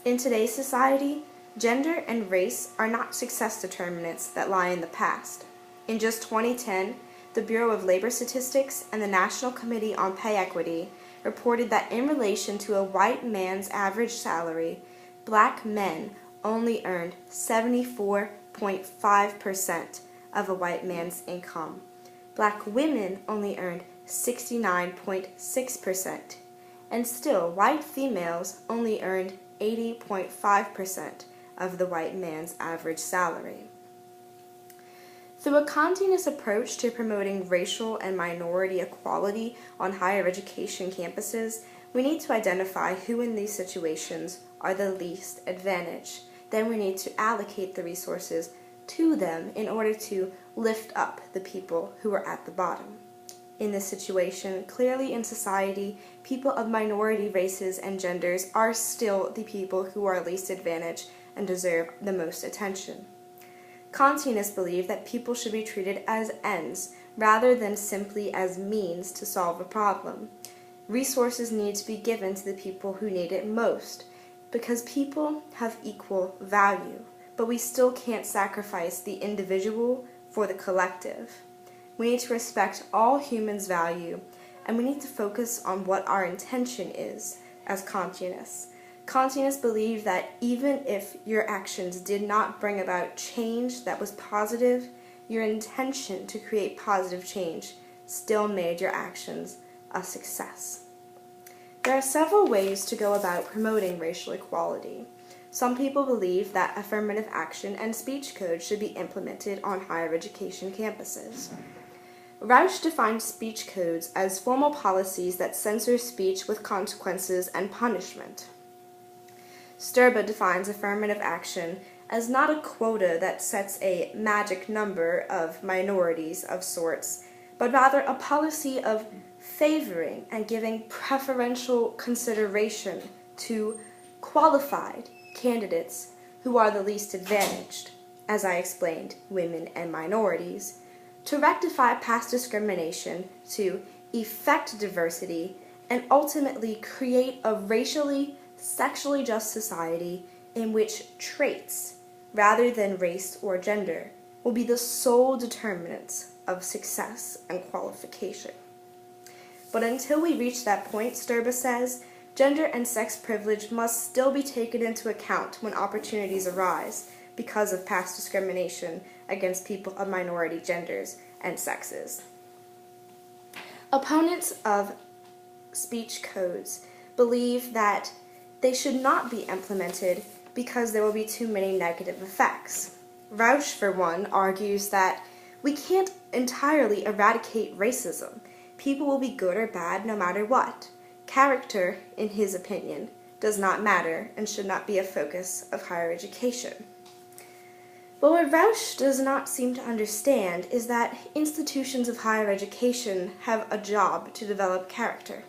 In today's society, gender and race are not success determinants that lie in the past. In just 2010, the Bureau of Labor Statistics and the National Committee on Pay Equity reported that in relation to a white man's average salary, black men only earned 74.5% of a white man's income. Black women only earned 69.6%, and still white females only earned 80.5% of the white man's average salary. Through a continuous approach to promoting racial and minority equality on higher education campuses, we need to identify who in these situations are the least advantaged. Then we need to allocate the resources to them in order to lift up the people who are at the bottom. In this situation, clearly in society, people of minority races and genders are still the people who are least advantaged and deserve the most attention. Kantianists believe that people should be treated as ends rather than simply as means to solve a problem. Resources need to be given to the people who need it most, because people have equal value, but we still can't sacrifice the individual for the collective. We need to respect all humans' value, and we need to focus on what our intention is as Kantianists. Kantianists believe that even if your actions did not bring about change that was positive, your intention to create positive change still made your actions a success. There are several ways to go about promoting racial equality. Some people believe that affirmative action and speech codes should be implemented on higher education campuses. Rausch defines speech codes as formal policies that censor speech with consequences and punishment. Sturba defines affirmative action as not a quota that sets a magic number of minorities of sorts, but rather a policy of favoring and giving preferential consideration to qualified candidates who are the least advantaged, as I explained, women and minorities, to rectify past discrimination, to effect diversity, and ultimately create a racially, sexually just society in which traits, rather than race or gender, will be the sole determinants of success and qualification. But until we reach that point, Sturba says, gender and sex privilege must still be taken into account when opportunities arise because of past discrimination against people of minority genders and sexes. Opponents of speech codes believe that they should not be implemented because there will be too many negative effects. Rausch, for one, argues that we can't entirely eradicate racism. People will be good or bad no matter what. Character, in his opinion, does not matter and should not be a focus of higher education. But what Rausch does not seem to understand is that institutions of higher education have a job to develop character.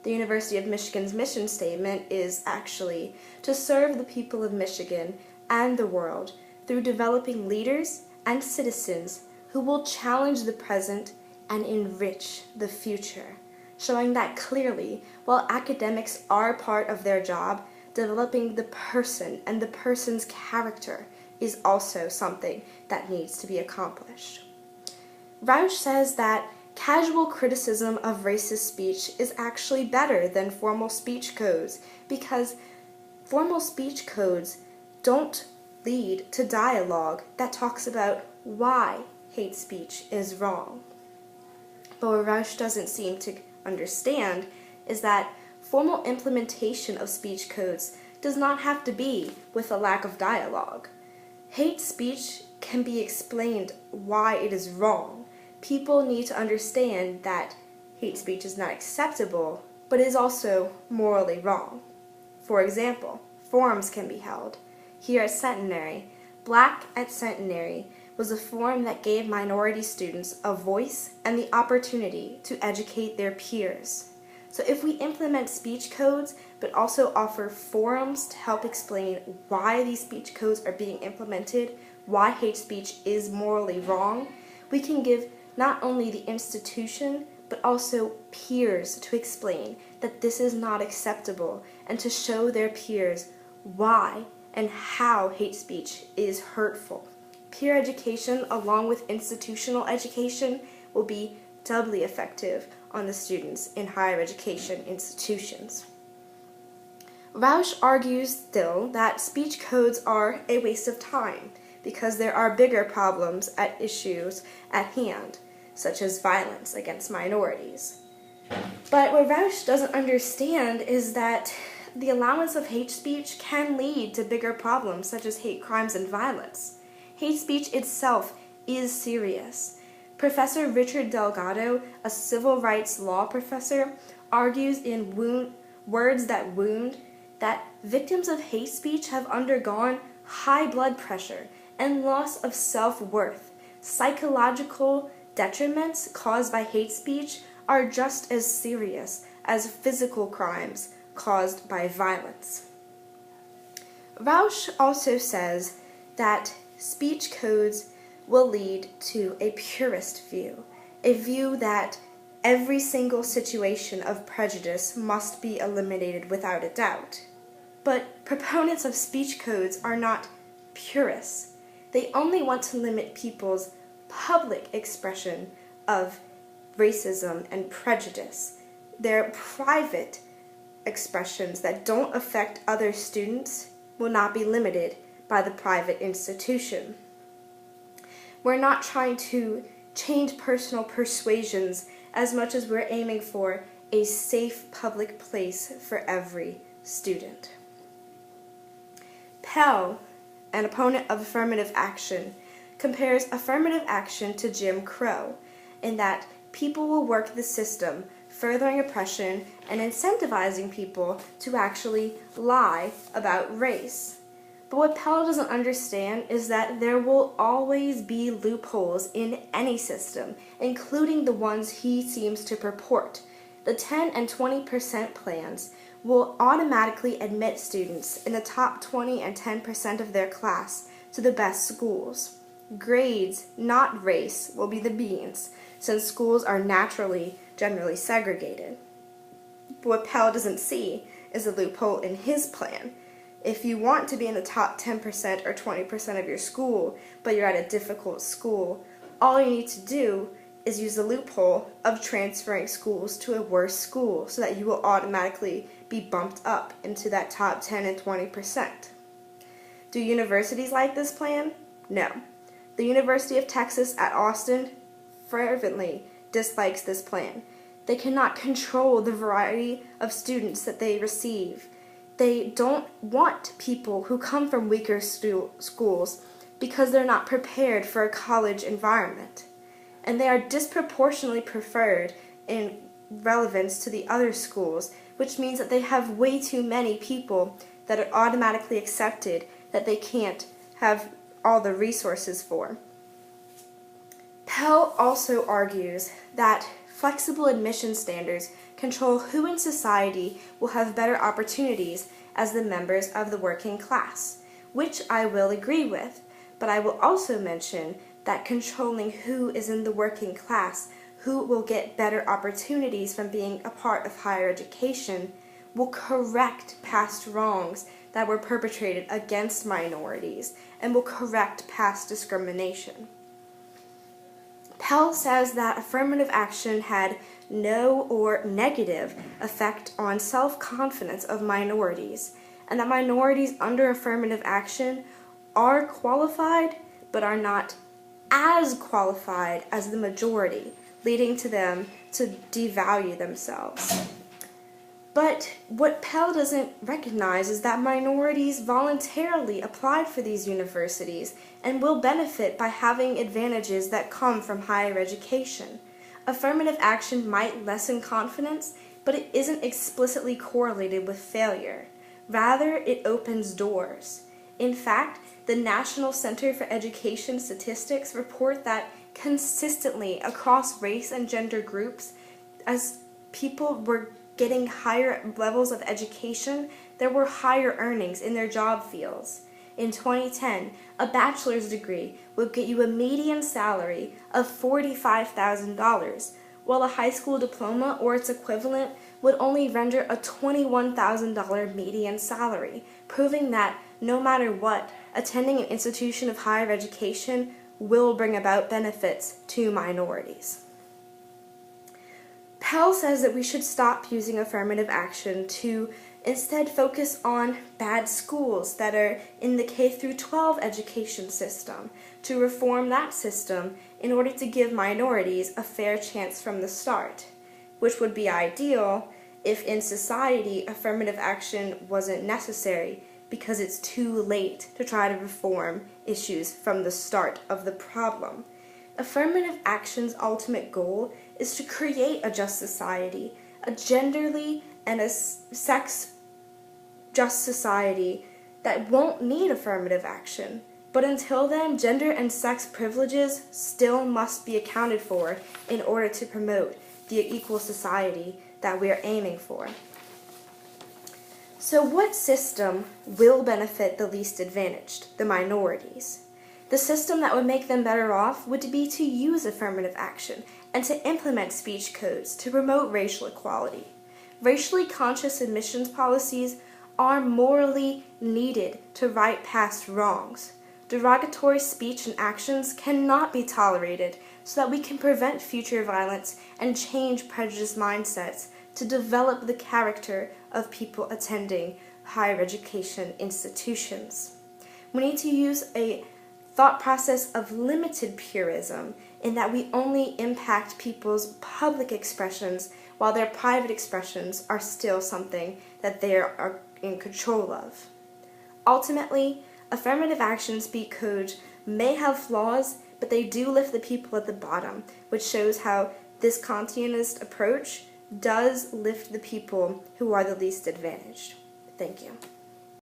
The University of Michigan's mission statement is actually to serve the people of Michigan and the world through developing leaders and citizens who will challenge the present and enrich the future, showing that clearly, while academics are part of their job, developing the person and the person's character is also something that needs to be accomplished. Rausch says that casual criticism of racist speech is actually better than formal speech codes because formal speech codes don't lead to dialogue that talks about why hate speech is wrong. But what Rausch doesn't seem to understand is that formal implementation of speech codes does not have to be with a lack of dialogue. Hate speech can be explained why it is wrong. People need to understand that hate speech is not acceptable, but is also morally wrong. For example, forums can be held. Here at Centenary, Black at Centenary was a forum that gave minority students a voice and the opportunity to educate their peers. So if we implement speech codes, but also offer forums to help explain why these speech codes are being implemented, why hate speech is morally wrong, we can give not only the institution, but also peers to explain that this is not acceptable and to show their peers why and how hate speech is hurtful. Peer education, along with institutional education, will be doubly effective on the students in higher education institutions. Rausch argues still that speech codes are a waste of time because there are bigger problems at issues at hand, such as violence against minorities. But what Rausch doesn't understand is that the allowance of hate speech can lead to bigger problems such as hate crimes and violence. Hate speech itself is serious. Professor Richard Delgado, a civil rights law professor, argues in Words That Wound that victims of hate speech have undergone high blood pressure and loss of self-worth. Psychological detriments caused by hate speech are just as serious as physical crimes caused by violence. Rausch also says that speech codes will lead to a purist view, a view that every single situation of prejudice must be eliminated without a doubt. But proponents of speech codes are not purists. They only want to limit people's public expression of racism and prejudice. Their private expressions that don't affect other students will not be limited by the private institution. We're not trying to change personal persuasions as much as we're aiming for a safe public place for every student. Pell, an opponent of affirmative action, compares affirmative action to Jim Crow in that people will work the system, furthering oppression and incentivizing people to actually lie about race. But what Pell doesn't understand is that there will always be loopholes in any system, including the ones he seems to purport. The 10 and 20% plans will automatically admit students in the top 20 and 10% of their class to the best schools. Grades, not race, will be the beans, since schools are naturally generally segregated. But what Pell doesn't see is a loophole in his plan. If you want to be in the top 10% or 20% of your school, but you're at a difficult school, all you need to do is use the loophole of transferring schools to a worse school so that you will automatically be bumped up into that top 10 and 20%. Do universities like this plan? No. The University of Texas at Austin fervently dislikes this plan. They cannot control the variety of students that they receive. They don't want people who come from weaker schools because they're not prepared for a college environment. And they are disproportionately preferred in relevance to the other schools, which means that they have way too many people that are automatically accepted that they can't have all the resources for. Pell also argues that flexible admission standards control who in society will have better opportunities as the members of the working class, which I will agree with, but I will also mention that controlling who is in the working class, who will get better opportunities from being a part of higher education, will correct past wrongs that were perpetrated against minorities and will correct past discrimination. Pell says that affirmative action had no or negative effect on self-confidence of minorities, and that minorities under affirmative action are qualified but are not as qualified as the majority, leading to them to devalue themselves. But what Pell doesn't recognize is that minorities voluntarily applied for these universities and will benefit by having advantages that come from higher education. Affirmative action might lessen confidence, but it isn't explicitly correlated with failure. Rather, it opens doors. In fact, the National Center for Education Statistics report that consistently across race and gender groups, as people were getting higher levels of education, there were higher earnings in their job fields. In 2010, a bachelor's degree would get you a median salary of $45,000, while a high school diploma or its equivalent would only render a $21,000 median salary, proving that no matter what, attending an institution of higher education will bring about benefits to minorities. Pell says that we should stop using affirmative action to instead focus on bad schools that are in the K-12 education system, to reform that system in order to give minorities a fair chance from the start, which would be ideal if in society affirmative action wasn't necessary because it's too late to try to reform issues from the start of the problem. Affirmative action's ultimate goal is to create a just society, a genderly and a sex-just society that won't need affirmative action. But until then, gender and sex privileges still must be accounted for in order to promote the equal society that we are aiming for. So what system will benefit the least advantaged, the minorities? The system that would make them better off would be to use affirmative action and to implement speech codes to promote racial equality. Racially conscious admissions policies are morally needed to right past wrongs. Derogatory speech and actions cannot be tolerated so that we can prevent future violence and change prejudiced mindsets to develop the character of people attending higher education institutions. We need to use a thought process of limited purism in that we only impact people's public expressions while their private expressions are still something that they are in control of. Ultimately, affirmative action speech codes may have flaws, but they do lift the people at the bottom, which shows how this Kantianist approach does lift the people who are the least advantaged. Thank you.